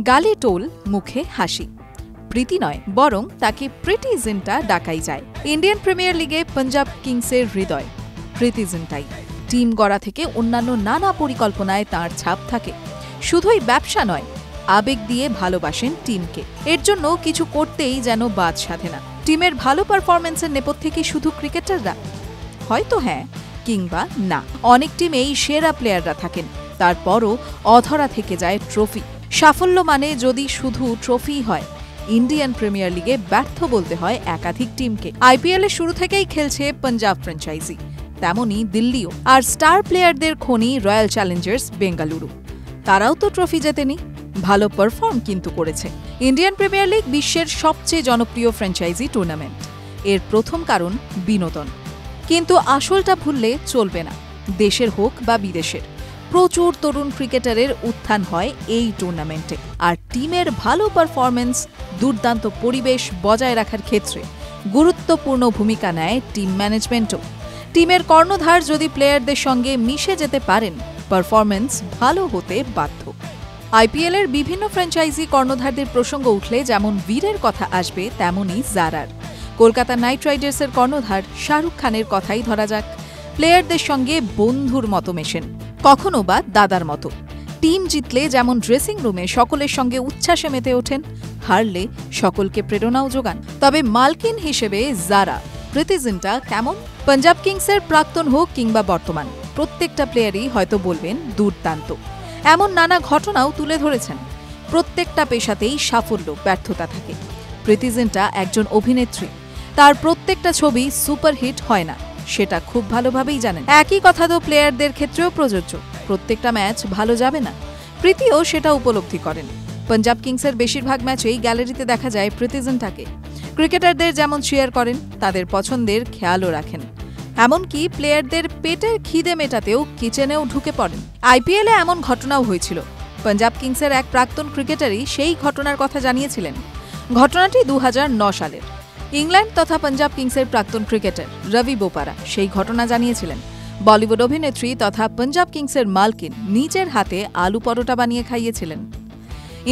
গালে টোল, মুখে হাসি। প্রীতি নয়, বরং তাকে প্রিটি জিন্টা ডাকাই যায়। ইন্ডিয়ান প্রিমিয়ার লিগে পাঞ্জাব কিংসের হৃদয় প্রীতি জিন্টাই। টিম গড়া থেকে অন্যান্য নানা পরিকল্পনায় তাঁর ছাপ থাকে। শুধুই ব্যবসা নয়, আবেগ দিয়ে ভালোবাসেন টিমকে। এর জন্য কিছু করতেই যেন বাদ সাধে না। টিমের ভালো পারফরম্যান্সের নেপথ্যে কি শুধু ক্রিকেটাররা? হয়তো হ্যাঁ, কিংবা না। অনেক টিমেই সেরা প্লেয়াররা থাকেন, তারপরও অধরা থেকে যায় ট্রফি। সাফল্য মানে যদি শুধু ট্রফি হয়। ইন্ডিয়ান প্রিমিয়ার লিগে ব্যর্থ বলতে হয় একাধিক টিমকে। আইপিএল এর শুরু থেকেই খেলছে পাঞ্জাব ফ্র্যাঞ্চাইজি, তেমনি দিল্লিও। আর স্টার প্লেয়ারদের খনি রয়্যাল চ্যালেঞ্জার্স বেঙ্গালুরু। তারাও তো ট্রফি জেতেনি, ভালো পারফর্ম কিন্তু করেছে। ইন্ডিয়ান প্রিমিয়ার লিগ বিশ্বের সবচেয়ে জনপ্রিয় ফ্র্যাঞ্চাইজি টুর্নামেন্ট। এর প্রথম কারণ বিনোদন, কিন্তু আসলটা ভুললে চলবে না। দেশের হোক বা বিদেশের, প্রচুর তরুণ ক্রিকেটারের উত্থান হয় এই টুর্নামেন্টে। আর টিমের ভালো পারফরম্যান্স, দুর্দান্ত পরিবেশ বজায় রাখার ক্ষেত্রে গুরুত্বপূর্ণ ভূমিকা নেয় টিম ম্যানেজমেন্টও। টিমের কর্ণধার যদি প্লেয়ারদের সঙ্গে মিশে যেতে পারেন, পারফরম্যান্স ভালো হতে বাধ্য। আইপিএলের বিভিন্ন ফ্র্যাঞ্চাইজি কর্ণধারদের প্রসঙ্গ উঠলে যেমন বীরের কথা আসবে, তেমনই জারার। কলকাতা নাইট রাইডার্সের কর্ণধার শাহরুখ খানের কথাই ধরা যাক। প্লেয়ারদের সঙ্গে বন্ধুর মতো মেশেন, কখনো বা দাদার মতো। টিম জিতলে যেমন ড্রেসিং রুমে সকলের সঙ্গে উচ্ছ্বাসে মেতে ওঠেন, হারলে সকলকে প্রেরণাও যোগান। তবে মালকিন হিসেবে জারা, প্রীতি জিন্টা কেমন? পাঞ্জাব কিংসের প্রাক্তন হোক কিংবা বর্তমান, প্রত্যেকটা প্লেয়ারই হয়তো বলবেন দুর্দান্ত। এমন নানা ঘটনাও তুলে ধরেছেন। প্রত্যেকটা পেশাতেই সাফল্য ব্যর্থতা থাকে। প্রীতি জিন্টা একজন অভিনেত্রী, তার প্রত্যেকটা ছবি সুপারহিট হয় না, সেটা খুব ভালোভাবেই জানেন। একই কথা তো প্লেয়ারদের ক্ষেত্রেও প্রযোজ্য। প্রত্যেকটা ম্যাচ ভালো যাবে না, প্রীতিও সেটা উপলব্ধি করেন। পাঞ্জাব কিংসের বেশিরভাগ ম্যাচেই গ্যালারিতে দেখা যায় প্রীতি জিন্টাকে। ক্রিকেটারদের যেমন চেয়ার করেন, তাদের পছন্দের খেয়ালও রাখেন। এমনকি প্লেয়ারদের পেটের খিদে মেটাতেও কিচেনেও ঢুকে পড়েন। আইপিএলে এমন ঘটনাও হয়েছিল। পাঞ্জাব কিংসের এক প্রাক্তন ক্রিকেটারই সেই ঘটনার কথা জানিয়েছিলেন। ঘটনাটি 2009 সালের। ইংল্যান্ড তথা পাঞ্জাব কিংসের প্রাক্তন ক্রিকেটার রবি বোপারা সেই ঘটনা জানিয়েছিলেন। বলিউড অভিনেত্রী তথা পাঞ্জাব কিংসের মালকিন নিজের হাতে আলু পরোটা বানিয়ে খাইয়েছিলেন।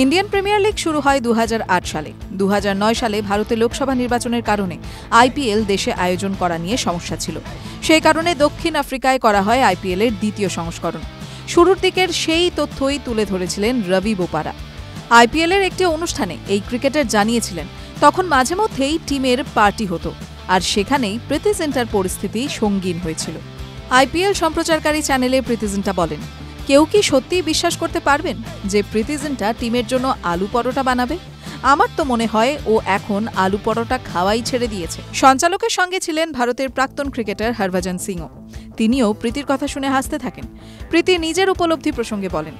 ইন্ডিয়ান প্রিমিয়ার লিগ শুরু হয় 2008 সালে। 2009 সালে ভারতে লোকসভা নির্বাচনের কারণে আইপিএল দেশে আয়োজন করা নিয়ে সমস্যা ছিল। সেই কারণে দক্ষিণ আফ্রিকায় করা হয় আইপিএলের দ্বিতীয় সংস্করণ। শুরুর দিকের সেই তথ্যই তুলে ধরেছিলেন রবি বোপারা। আইপিএলের একটি অনুষ্ঠানে এই ক্রিকেটার জানিয়েছিলেন, তখন মাঝে মধ্যেই টিমের পার্টি হতো, আর সেখানেই প্রীতি জিন্টার পরিস্থিতি সঙ্গীন হয়েছিল। আইপিএল সম্প্রচারকারী চ্যানেলে প্রীতি জিন্টা বলেন, কেউ কি সত্যিই বিশ্বাস করতে পারবেন যে প্রীতি জিন্টা টিমের জন্য আলু পরোটা বানাবে? আমার তো মনে হয় ও এখন আলু পরোটা খাওয়াই ছেড়ে দিয়েছে। সঞ্চালকের সঙ্গে ছিলেন ভারতের প্রাক্তন ক্রিকেটার হরভজন সিংও। তিনিও প্রীতির কথা শুনে হাসতে থাকেন। প্রীতি নিজের উপলব্ধি প্রসঙ্গে বলেন,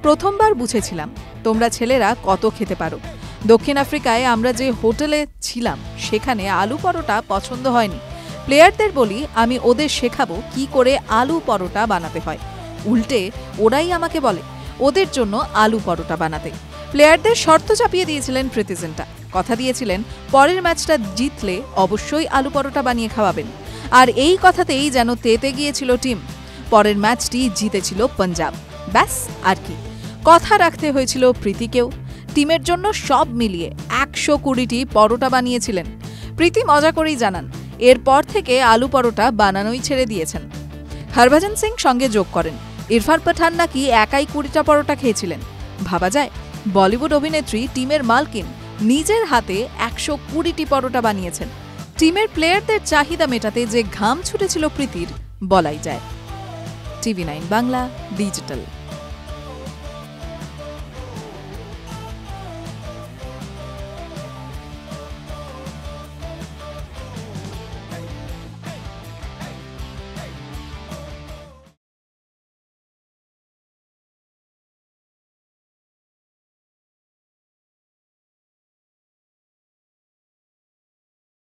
প্রথমবার বুঝেছিলাম তোমরা ছেলেরা কত খেতে পারো। দক্ষিণ আফ্রিকায় আমরা যে হোটেলে ছিলাম, সেখানে আলু পরোটা পছন্দ হয়নি। প্লেয়ারদের বলি আমি ওদের শেখাবো কি করে আলু পরোটা বানাতে হয়, উল্টে ওরাই আমাকে বলে ওদের জন্য আলু পরোটা বানাতে। প্লেয়ারদের শর্ত চাপিয়ে দিয়েছিলেন প্রীতি জিন্টা। কথা দিয়েছিলেন পরের ম্যাচটা জিতলে অবশ্যই আলু পরোটা বানিয়ে খাওয়াবেন। আর এই কথাতেই যেন তেতে গিয়েছিল টিম। পরের ম্যাচটি জিতেছিল পাঞ্জাব। ব্যাস, আর কি। কথা রাখতে হয়েছিল প্রীতিকেও। টিমের জন্য সব মিলিয়ে 120টি পরোটা বানিয়েছিলেন। প্রীতি মজা করেই জানান, এরপর থেকে আলু পরোটা বানানোই ছেড়ে দিয়েছেন। হরভজন সিং সঙ্গে যোগ করেন, ইরফান পাঠান নাকি একাই 20টা পরোটা খেয়েছিলেন। ভাবা যায়, বলিউড অভিনেত্রী টিমের মালকিন নিজের হাতে 120টি পরোটা বানিয়েছেন। টিমের প্লেয়ারদের চাহিদা মেটাতে যে ঘাম ছুটেছিল প্রীতির, বলাই যায়। টিভি9 বাংলা ডিজিটাল।